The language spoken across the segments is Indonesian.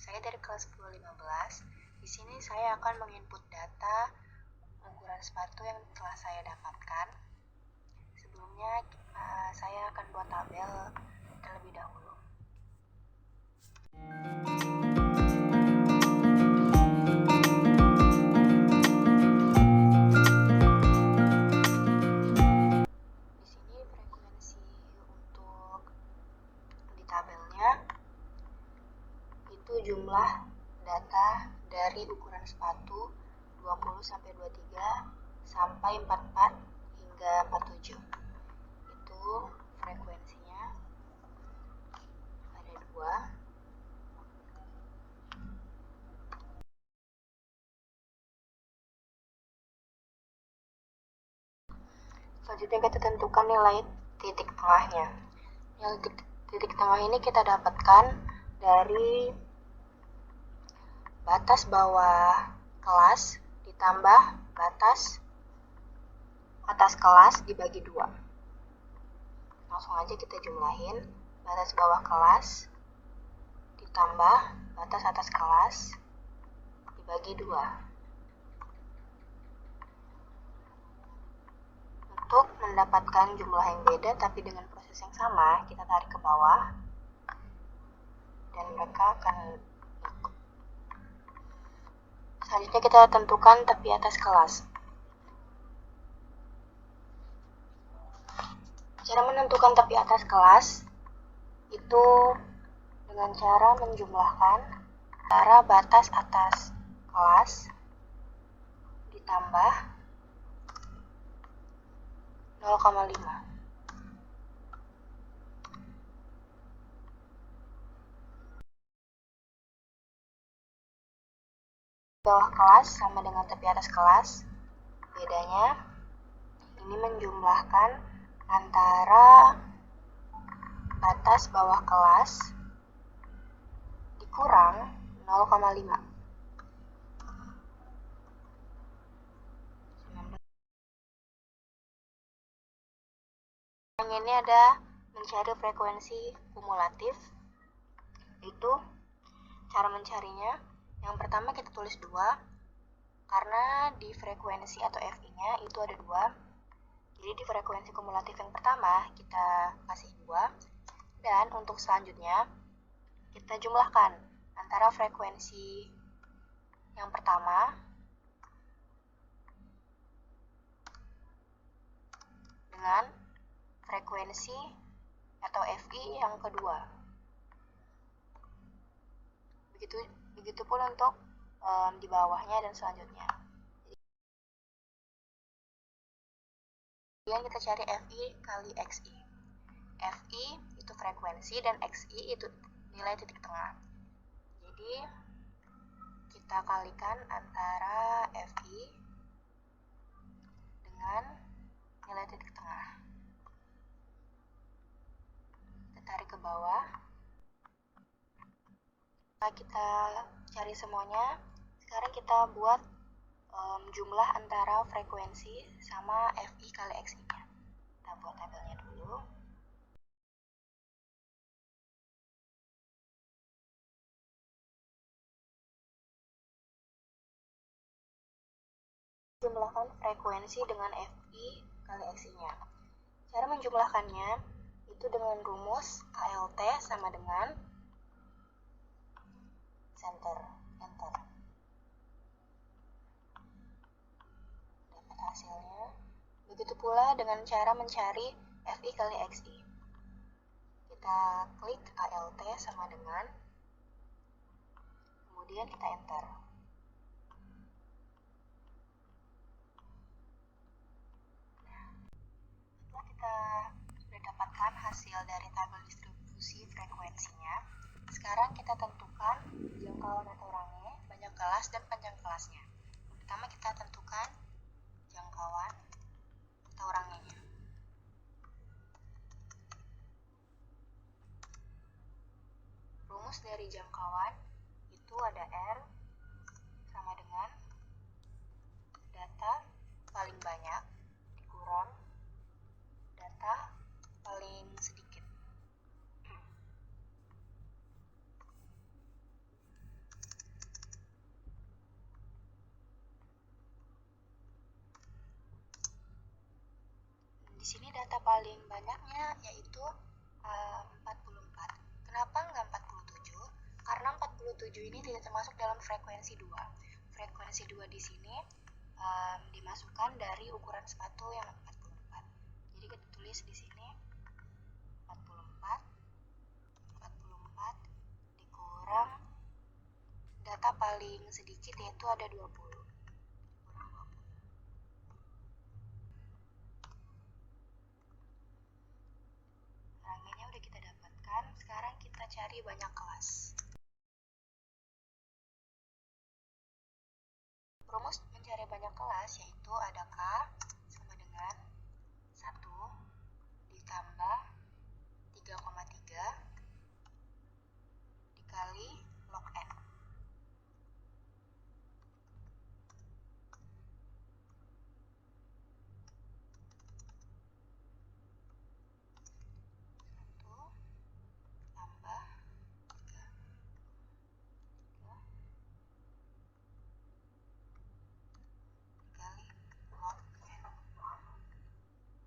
Saya dari kelas 1015. Di sini saya akan menginput data ukuran sepatu yang telah saya dapatkan. Sebelumnya saya akan buat tabel terlebih dahulu. Di sini frekuensi untuk di tabelnya itu jumlah data dari ukuran sepatu 20 sampai 23 sampai 44 hingga 47. Itu frekuensinya ada 2. Selanjutnya kita tentukan nilai titik tengahnya. Nilai titik tengah ini kita dapatkan dari batas bawah kelas ditambah batas atas kelas dibagi 2. Langsung aja kita jumlahin. Batas bawah kelas ditambah batas atas kelas dibagi 2. Untuk mendapatkan jumlah yang beda tapi dengan proses yang sama, kita tarik ke bawah dan mereka akan ikut. Selanjutnya kita tentukan tepi atas kelas. Cara menentukan tepi atas kelas itu dengan cara menjumlahkan antara batas atas kelas ditambah 0,5. Bawah kelas sama dengan tepi atas kelas. Bedanya ini menjumlahkan antara batas bawah kelas dikurang 0,5. Yang ini ada mencari frekuensi kumulatif. Itu cara mencarinya. Yang pertama kita tulis 2 karena di frekuensi atau FI-nya itu ada 2. Jadi di frekuensi kumulatif yang pertama kita kasih 2. Dan untuk selanjutnya kita jumlahkan antara frekuensi yang pertama dengan frekuensi atau FI yang kedua. Begitupun untuk di bawahnya dan selanjutnya. Kemudian kita cari FI kali XI. FI itu frekuensi dan XI itu nilai titik tengah. Jadi kita kalikan antara FI dengan nilai titik tengah. Kita tarik ke bawah. Setelah kita cari semuanya, sekarang kita buat jumlah antara frekuensi sama FI kali XI-nya. Kita buat tabelnya dulu. Jumlahkan frekuensi dengan FI kali XI-nya. Cara menjumlahkannya itu dengan rumus ALT sama dengan enter. Dapat hasilnya. Begitu pula dengan cara mencari FI kali XI. Kita klik ALT sama dengan, kemudian kita enter. Setelah kita sudah dapatkan hasil dari tabel distribusi frekuensinya, sekarang kita tentukan jangkauan atau range, banyak kelas dan panjang kelasnya. Pertama kita tentukan jangkauan atau rangenya. Rumus dari jangkauan itu ada R sama dengan data paling banyak dikurang data paling sedikit. Di sini data paling banyaknya yaitu 44. Kenapa nggak 47? Karena 47 ini tidak termasuk dalam frekuensi 2. Frekuensi 2 di sini dimasukkan dari ukuran sepatu yang 44. Jadi kita tulis di sini 44 dikurang data paling sedikit yaitu ada 20. Kurang 20. Rangkaiannya udah kita dapatkan, sekarang kita cari banyak kelas. Rumus mencari banyak kelas yaitu ada K sama dengan 1 ditambah 3,3 dikali log N.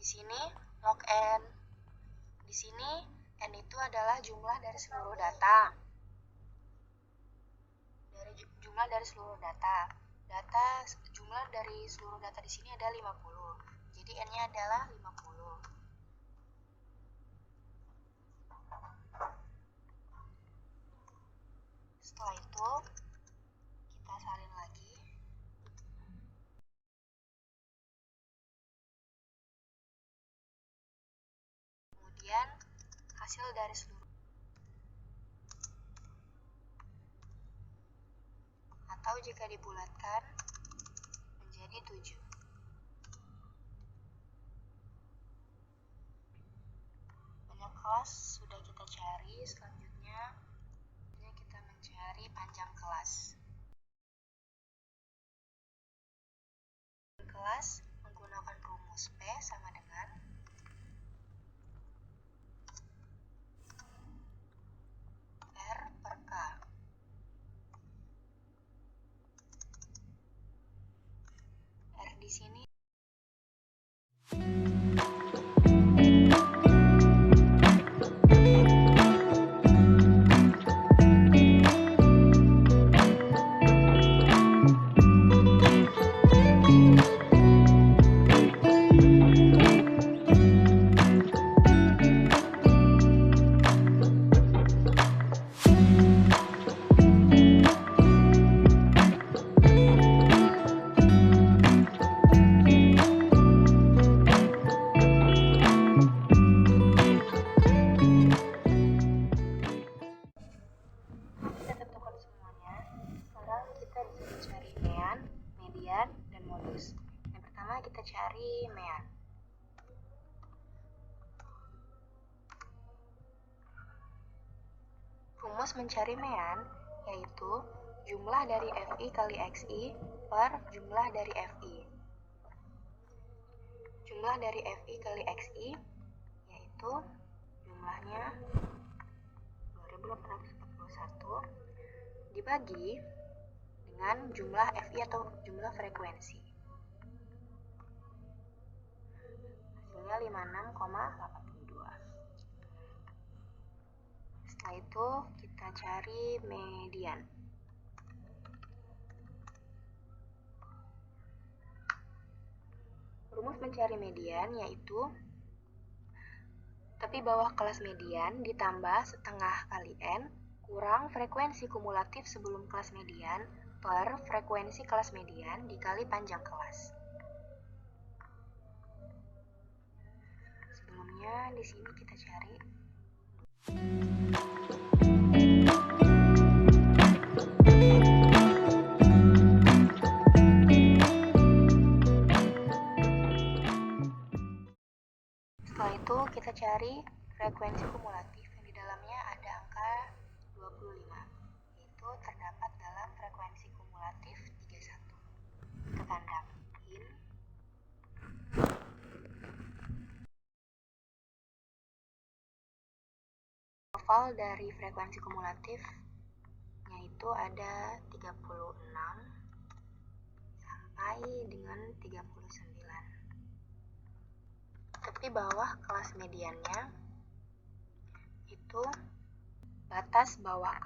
Di sini log N. Di sini N itu adalah jumlah dari seluruh data. Jumlah dari seluruh data. Jumlah dari seluruh data di sini ada 50. Jadi N-nya adalah 50. Setelah itu kita salin lagi. Kemudian hasil dari seluruh atau jika dibulatkan menjadi 7. Banyak kelas sudah kita cari, selanjutnya kita mencari panjang kelas. Kelas menggunakan rumus P sama dengan R per K. R di sini median, dan modus. Yang pertama kita cari mean. Rumus mencari mean yaitu jumlah dari FI kali XI per jumlah dari FI. Jumlah dari FI kali XI yaitu jumlahnya 2841 dibagi dengan jumlah FI atau jumlah frekuensi. Hasilnya 56,82. Setelah itu kita cari median. Rumus mencari median yaitu tepi bawah kelas median ditambah setengah kali N kurang frekuensi kumulatif sebelum kelas median per frekuensi kelas median dikali panjang kelas. Sebelumnya di sini kita cari Setelah itu kita cari frekuensi kumulatif yang di dalamnya ada angka 25, yaitu terdapat dalam frekuensi kumulatif 31. Kita tandangin. Interval dari frekuensi kumulatif yaitu ada 36 sampai dengan 39. Tepi bawah kelas mediannya itu batas bawah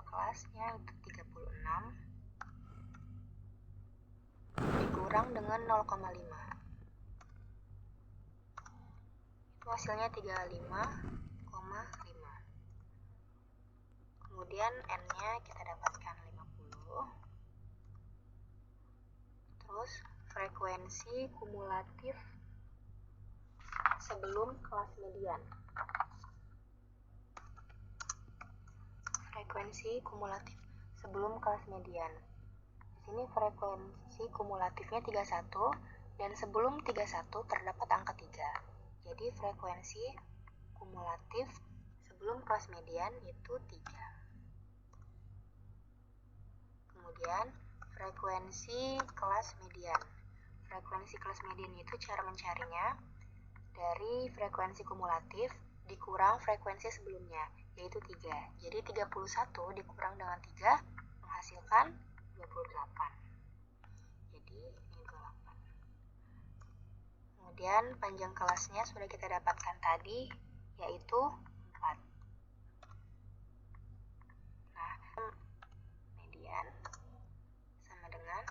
kelasnya itu 36 dikurang dengan 0,5. Itu hasilnya 35,5. Kemudian N-nya kita dapatkan 50. Terus frekuensi kumulatif sebelum kelas median. Frekuensi kumulatif sebelum kelas median. Di sini frekuensi kumulatifnya 31 dan sebelum 31 terdapat angka 3. Jadi frekuensi kumulatif sebelum kelas median itu 3. Kemudian frekuensi kelas median. Frekuensi kelas median itu cara mencarinya dari frekuensi kumulatif dikurang frekuensi sebelumnya, yaitu 3. Jadi 31 dikurang dengan 3 menghasilkan 28. Jadi ini 28. Kemudian panjang kelasnya sudah kita dapatkan tadi, yaitu 4. Nah, median sama dengan,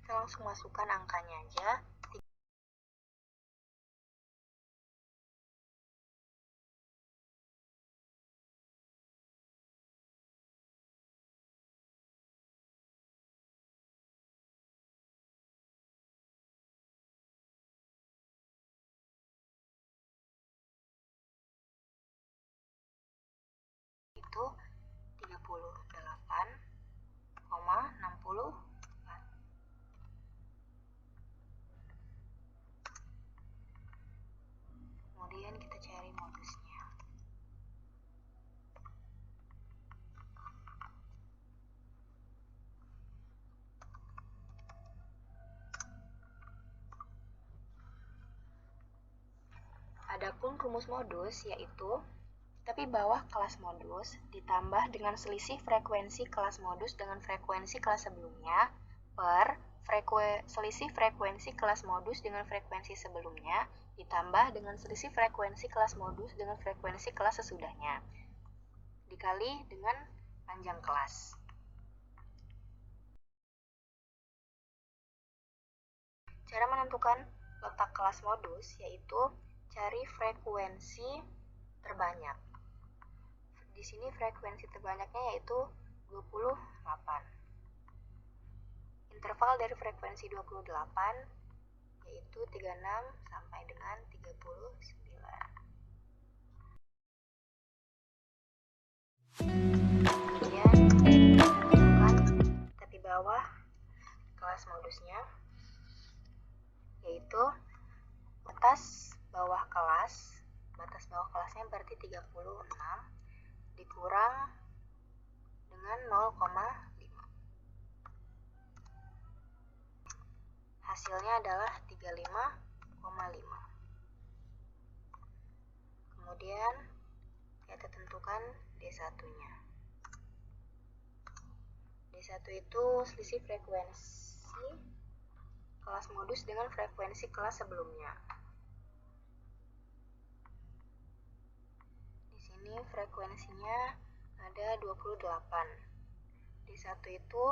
kita langsung masukkan angkanya aja. Itu 38,64. Kemudian kita cari modusnya. Adapun rumus modus yaitu tepi bawah kelas modus ditambah dengan selisih frekuensi kelas modus dengan frekuensi kelas sebelumnya per selisih frekuensi kelas modus dengan frekuensi sebelumnya ditambah dengan selisih frekuensi kelas modus dengan frekuensi kelas sesudahnya dikali dengan panjang kelas. Cara menentukan letak kelas modus yaitu cari frekuensi terbanyak. Di sini frekuensi terbanyaknya yaitu 28. Interval dari frekuensi 28 yaitu 36 sampai dengan 39. Kemudian tentukan tepi bawah kelas modusnya yaitu batas bawah kelasnya berarti 36 dikurang dengan 0,5. Hasilnya adalah 35,5. Kemudian kita tentukan D1-nya. D1 itu selisih frekuensi kelas modus dengan frekuensi kelas sebelumnya. Di sini frekuensinya ada 28. D1 itu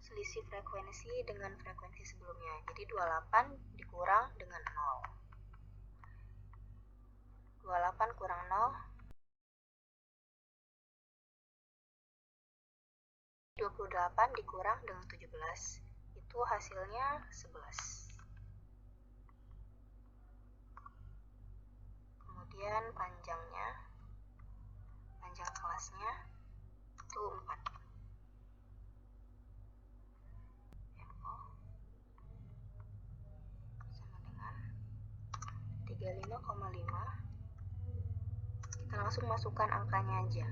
selisih frekuensi dengan frekuensi sebelumnya. Jadi 28 dikurang dengan 0. 28 kurang 0. 28 dikurang dengan 17. Itu hasilnya 11. Kemudian panjang kelasnya itu 4. Sama dengan 35,5. Kita langsung masukkan angkanya aja.